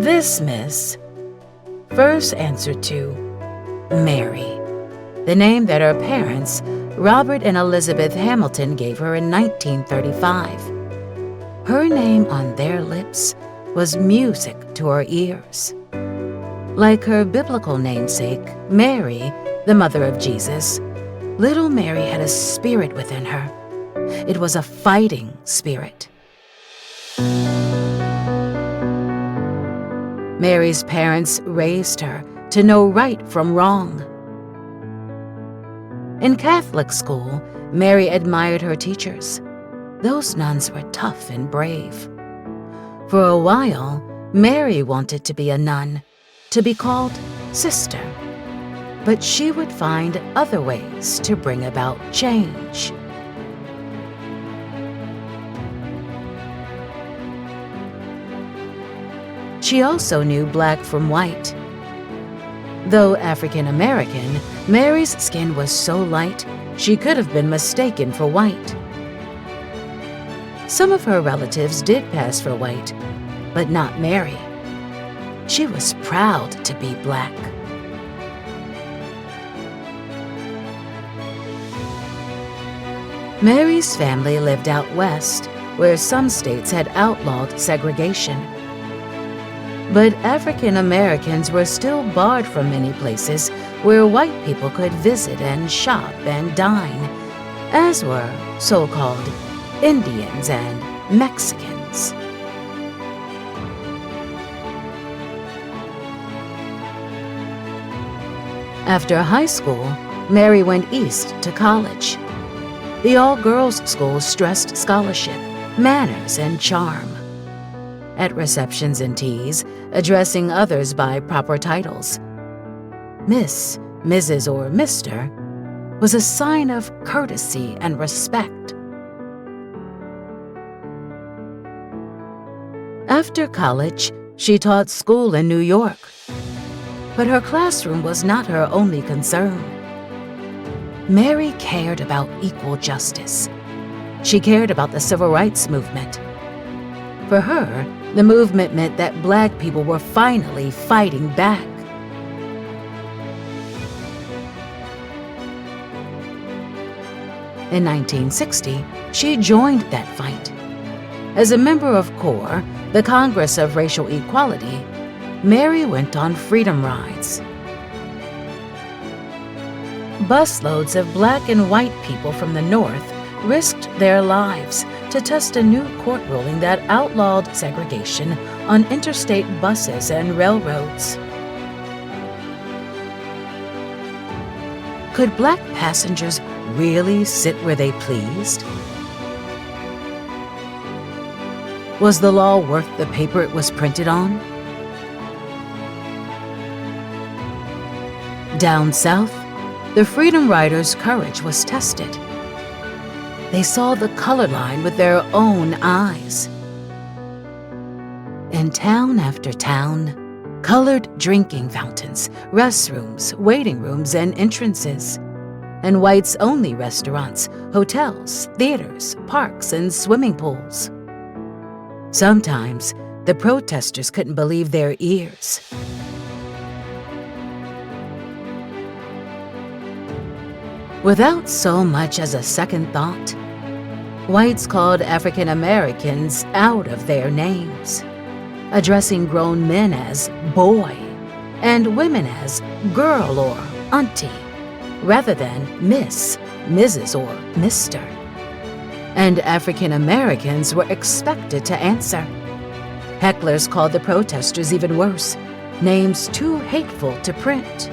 This miss first answered to Mary, the name that her parents, Robert and Elizabeth Hamilton, gave her in 1935. Her name on their lips was music to her ears. Like her biblical namesake, Mary, the mother of Jesus, little Mary had a spirit within her. It was a fighting spirit. Mary's parents raised her to know right from wrong. In Catholic school, Mary admired her teachers. Those nuns were tough and brave. For a while, Mary wanted to be a nun, to be called sister. But she would find other ways to bring about change. She also knew black from white. Though African American, Mary's skin was so light she could have been mistaken for white. Some of her relatives did pass for white, but not Mary. She was proud to be black. Mary's family lived out west, where some states had outlawed segregation. But African Americans were still barred from many places where white people could visit and shop and dine, as were so-called Indians and Mexicans. After high school, Mary went east to college. The all-girls school stressed scholarship, manners, and charm. At receptions and teas, addressing others by proper titles. Miss, Mrs., or Mr. was a sign of courtesy and respect. After college, she taught school in New York. But her classroom was not her only concern. Mary cared about equal justice. She cared about the civil rights movement. For her, the movement meant that black people were finally fighting back. In 1960, she joined that fight. As a member of CORE, the Congress of Racial Equality, Mary went on freedom rides. Busloads of black and white people from the North risked their lives to test a new court ruling that outlawed segregation on interstate buses and railroads. Could black passengers really sit where they pleased? Was the law worth the paper it was printed on? Down south, the Freedom Riders' courage was tested. They saw the color line with their own eyes. In town after town, colored drinking fountains, restrooms, waiting rooms, and entrances, and whites-only restaurants, hotels, theaters, parks, and swimming pools. Sometimes, the protesters couldn't believe their ears. Without so much as a second thought, whites called African Americans out of their names, addressing grown men as boy and women as girl or auntie, rather than Miss, Mrs., or Mr. And African Americans were expected to answer. Hecklers called the protesters even worse, names too hateful to print.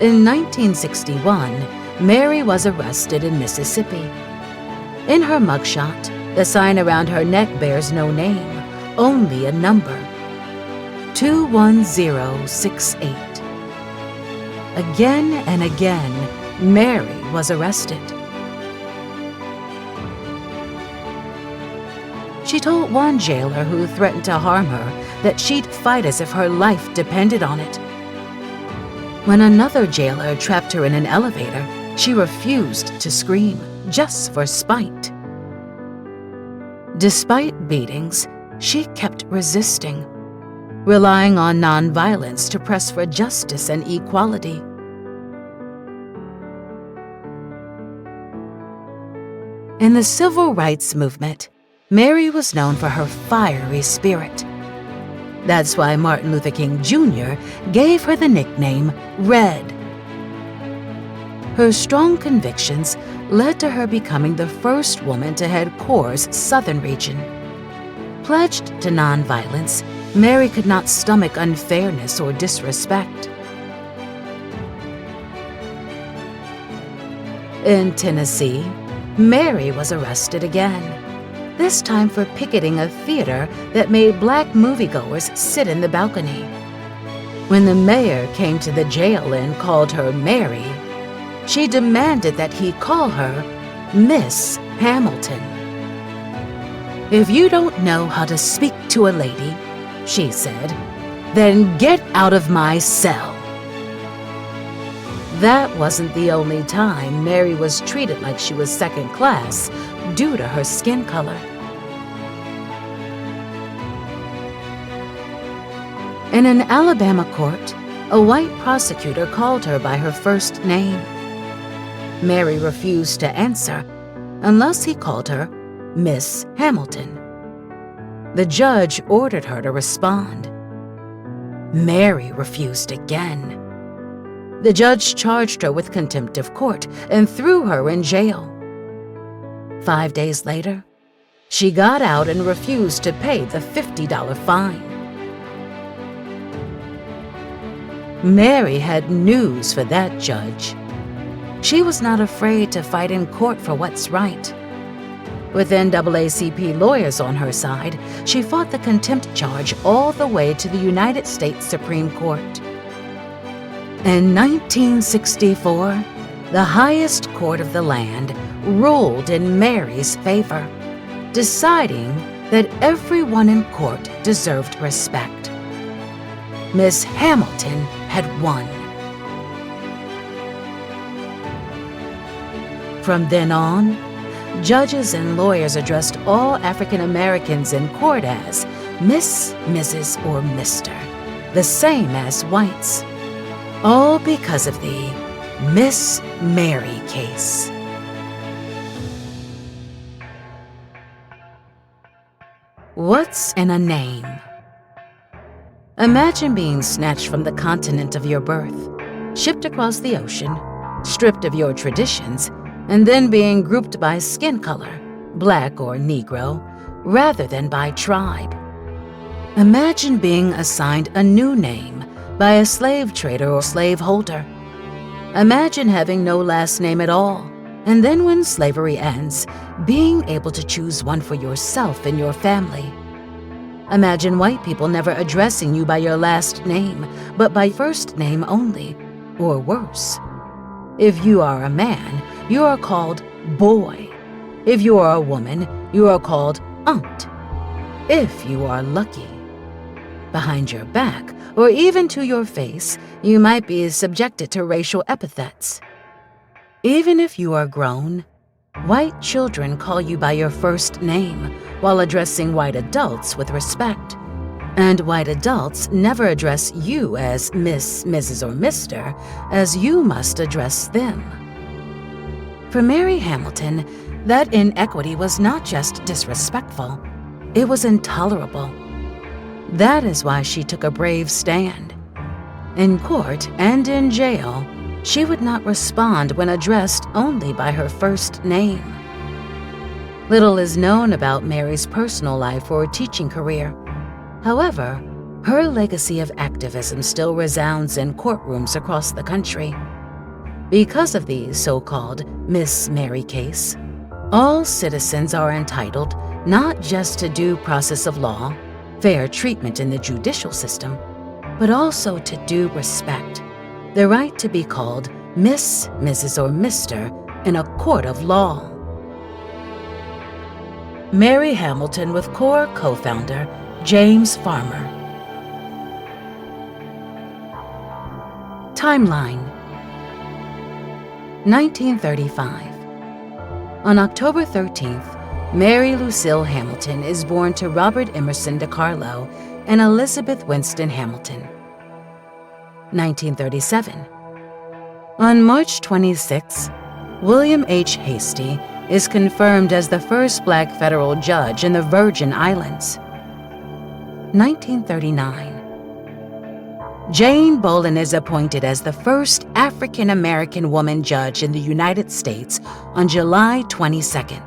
In 1961, Mary was arrested in Mississippi. In her mugshot, the sign around her neck bears no name, only a number: 21068. Again and again, Mary was arrested. She told one jailer who threatened to harm her that she'd fight as if her life depended on it. When another jailer trapped her in an elevator, she refused to scream, just for spite. Despite beatings, she kept resisting, relying on nonviolence to press for justice and equality. In the civil rights movement, Mary was known for her fiery spirit. That's why Martin Luther King Jr. gave her the nickname Red. Her strong convictions led to her becoming the first woman to head CORE's southern region. Pledged to nonviolence, Mary could not stomach unfairness or disrespect. In Tennessee, Mary was arrested again, this time for picketing a theater that made black moviegoers sit in the balcony. When the mayor came to the jail and called her Mary, she demanded that he call her Miss Hamilton. "If you don't know how to speak to a lady," she said, "then get out of my cell." That wasn't the only time Mary was treated like she was second class due to her skin color. In an Alabama court, a white prosecutor called her by her first name. Mary refused to answer unless he called her Miss Hamilton. The judge ordered her to respond. Mary refused again. The judge charged her with contempt of court and threw her in jail. 5 days later, she got out and refused to pay the $50 fine. Mary had news for that judge. She was not afraid to fight in court for what's right. With NAACP lawyers on her side, she fought the contempt charge all the way to the United States Supreme Court. In 1964, the highest court of the land ruled in Mary's favor, deciding that everyone in court deserved respect. Miss Hamilton had won. From then on, judges and lawyers addressed all African Americans in court as Miss, Mrs., or Mr., the same as whites. All because of the Miss Mary case. What's in a name? Imagine being snatched from the continent of your birth, shipped across the ocean, stripped of your traditions, and then being grouped by skin color, black or Negro, rather than by tribe. Imagine being assigned a new name by a slave trader or slaveholder. Imagine having no last name at all, and then when slavery ends, being able to choose one for yourself and your family. Imagine white people never addressing you by your last name, but by first name only, or worse. If you are a man, you are called boy. If you are a woman, you are called aunt. If you are lucky. Behind your back, or even to your face, you might be subjected to racial epithets. Even if you are grown, white children call you by your first name while addressing white adults with respect. And white adults never address you as Miss, Mrs., or Mr., as you must address them. For Mary Hamilton, that inequity was not just disrespectful, it was intolerable. That is why she took a brave stand. In court and in jail, she would not respond when addressed only by her first name. Little is known about Mary's personal life or teaching career. However, her legacy of activism still resounds in courtrooms across the country. Because of the so-called Miss Mary case, all citizens are entitled not just to due process of law, fair treatment in the judicial system, but also to due respect, the right to be called Miss, Mrs., or Mr. in a court of law. Mary Hamilton with CORE co-founder James Farmer. Timeline: 1935. On October 13th, Mary Lucille Hamilton is born to Robert Emerson DiCarlo and Elizabeth Winston Hamilton. 1937. On March 26, William H. Hastie is confirmed as the first Black federal judge in the Virgin Islands. 1939. Jane Bolin is appointed as the first African-American woman judge in the United States on July 22nd.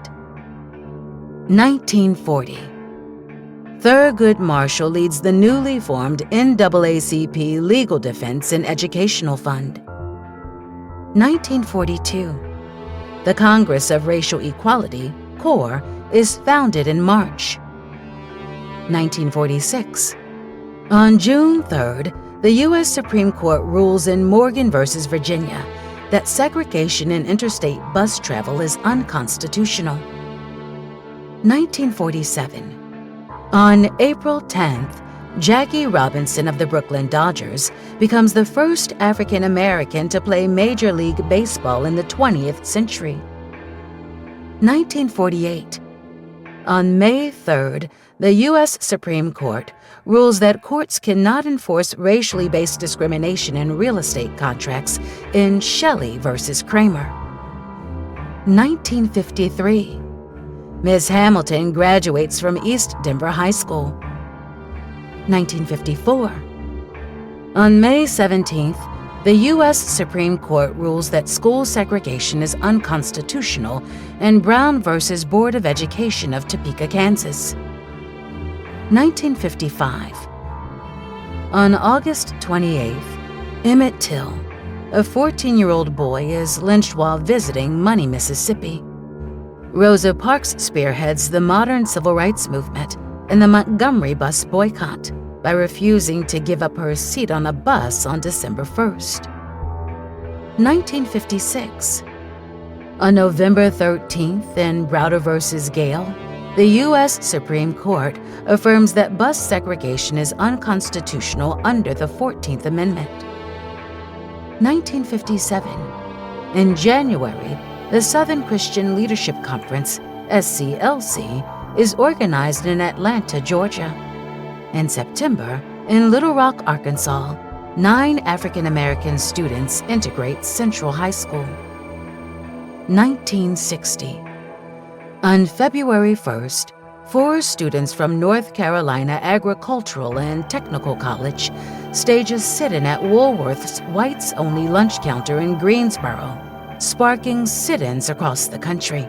1940. Thurgood Marshall leads the newly formed NAACP Legal Defense and Educational Fund. 1942. The Congress of Racial Equality, CORE, is founded in March. 1946. On June 3rd, the U.S. Supreme Court rules in Morgan v. Virginia that segregation in interstate bus travel is unconstitutional. 1947. On April 10th, Jackie Robinson of the Brooklyn Dodgers becomes the first African American to play Major League Baseball in the 20th century. 1948. On May 3rd, the U.S. Supreme Court rules that courts cannot enforce racially based discrimination in real estate contracts in Shelley v. Kramer. 1953. Ms. Hamilton graduates from East Denver High School. 1954. On May 17th, the U.S. Supreme Court rules that school segregation is unconstitutional in Brown v. Board of Education of Topeka, Kansas. 1955. On August 28th, Emmett Till, a 14-year-old boy, is lynched while visiting Money, Mississippi. Rosa Parks spearheads the modern civil rights movement in the Montgomery bus boycott by refusing to give up her seat on a bus on December 1st. 1956. On November 13th, in Browder v. Gale, the U.S. Supreme Court affirms that bus segregation is unconstitutional under the 14th Amendment. 1957. In January, the Southern Christian Leadership Conference, SCLC, is organized in Atlanta, Georgia. In September, in Little Rock, Arkansas, 9 African American students integrate Central High School. 1960. On February 1st, 4 students from North Carolina Agricultural and Technical College stage a sit-in at Woolworth's whites-only lunch counter in Greensboro, sparking sit-ins across the country.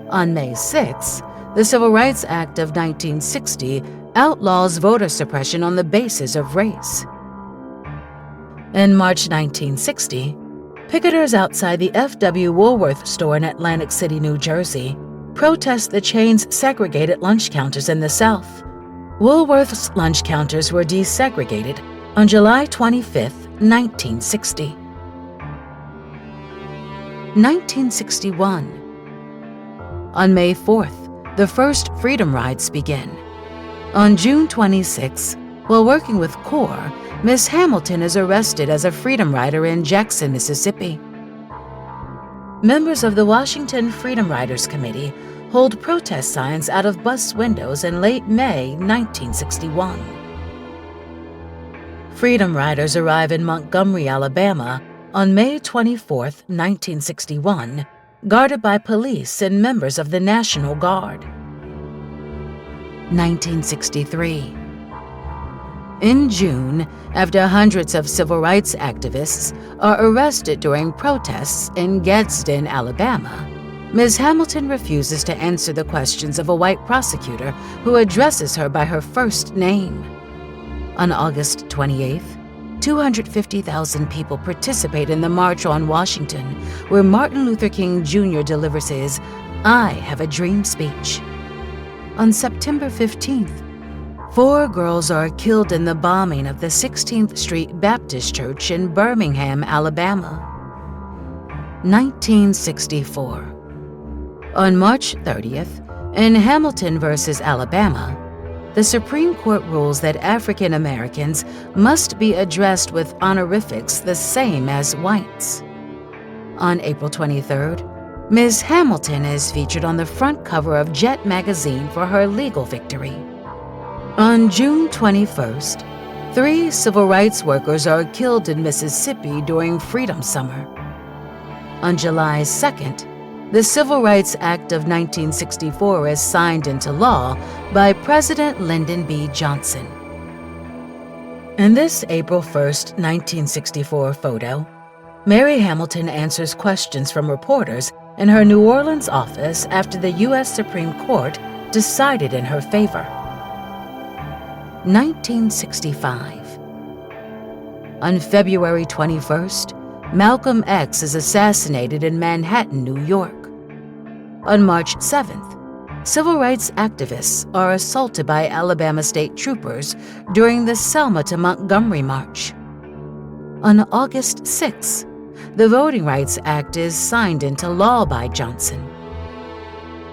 On May 6, the Civil Rights Act of 1960 outlaws voter suppression on the basis of race. In March 1960, picketers outside the F.W. Woolworth store in Atlantic City, New Jersey, protest the chain's segregated lunch counters in the South. Woolworth's lunch counters were desegregated on July 25, 1960. 1961. On May 4th, the first Freedom Rides begin. On June 26, while working with CORE, Ms. Hamilton is arrested as a Freedom Rider in Jackson, Mississippi. Members of the Washington Freedom Riders Committee hold protest signs out of bus windows in late May 1961. Freedom Riders arrive in Montgomery, Alabama on May 24, 1961, guarded by police and members of the National Guard. 1963. In June, after hundreds of civil rights activists are arrested during protests in Gadsden, Alabama, Ms. Hamilton refuses to answer the questions of a white prosecutor who addresses her by her first name. On August 28th, 250,000 people participate in the March on Washington, where Martin Luther King Jr. delivers his "I Have a Dream" speech. On September 15th, 4 girls are killed in the bombing of the 16th Street Baptist Church in Birmingham, Alabama. 1964. On March 30th, in Hamilton v. Alabama, the Supreme Court rules that African Americans must be addressed with honorifics the same as whites. On April 23rd, Ms. Hamilton is featured on the front cover of Jet magazine for her legal victory. On June 21st, 3 civil rights workers are killed in Mississippi during Freedom Summer. On July 2nd, the Civil Rights Act of 1964 is signed into law by President Lyndon B. Johnson. In this April 1st, 1964 photo, Mary Hamilton answers questions from reporters in her New Orleans office after the U.S. Supreme Court decided in her favor. 1965. On February 21st, Malcolm X is assassinated in Manhattan, New York. On March 7th, civil rights activists are assaulted by Alabama state troopers during the Selma to Montgomery March. On August 6th, the Voting Rights Act is signed into law by Johnson.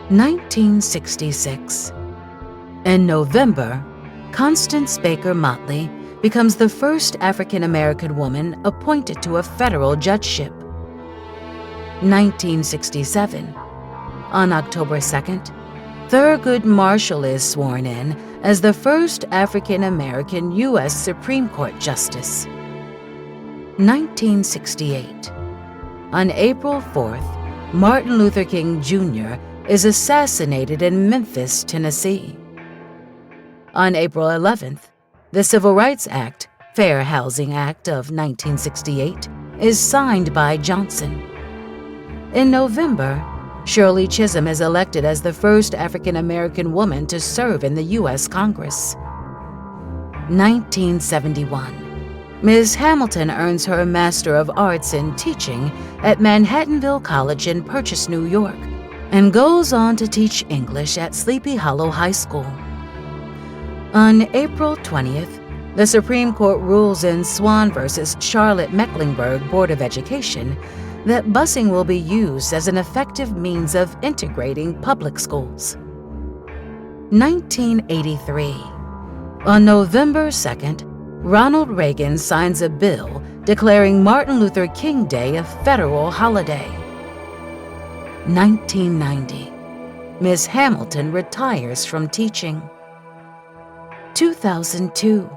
1966. In November, Constance Baker Motley becomes the first African-American woman appointed to a federal judgeship. 1967. On October 2nd, Thurgood Marshall is sworn in as the first African-American U.S. Supreme Court Justice. 1968. On April 4th, Martin Luther King Jr. is assassinated in Memphis, Tennessee. On April 11th, the Civil Rights Act, Fair Housing Act of 1968, is signed by Johnson. In November, Shirley Chisholm is elected as the first African-American woman to serve in the U.S. Congress. 1971. Ms. Hamilton earns her Master of Arts in Teaching at Manhattanville College in Purchase, New York, and goes on to teach English at Sleepy Hollow High School. On April 20th, the Supreme Court rules in Swan v. Charlotte-Mecklenburg Board of Education that busing will be used as an effective means of integrating public schools. 1983. On November 2nd, Ronald Reagan signs a bill declaring Martin Luther King Day a federal holiday. 1990. Ms. Hamilton retires from teaching. 2002.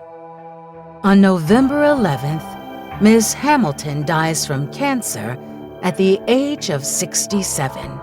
On November 11th, Ms. Hamilton dies from cancer at the age of 67.